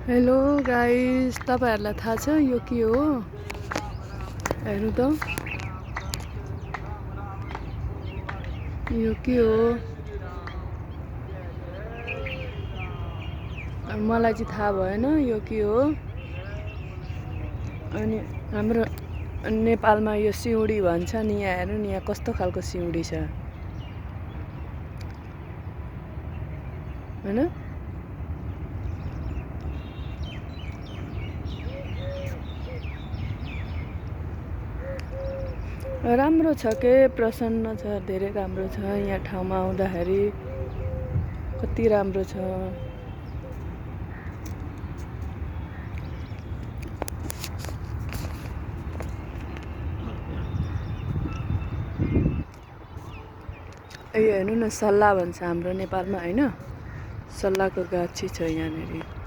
Hello guys, तपाईहरुलाई थाहा छ यो के हो? हेर्नु त यो के हो? मलाई चाहिँ थाहा भएन यो के हो। अनि हाम्रो नेपालमा यो सिउँडी भन्छ नि। यहाँ हेर्नु नि, यहाँ कस्तो खालको सिउँडी छ हैन? राम्रो छ के, प्रसन्न छ, धेरै राम्रो छ। यहाँ ठाउँमा आउँदाखेरि कति राम्रो छ। यो हेर्नु न, सल्ला भन्छ हाम्रो नेपालमा हैन। सल्लाको गाछी छ यहाँनेरि।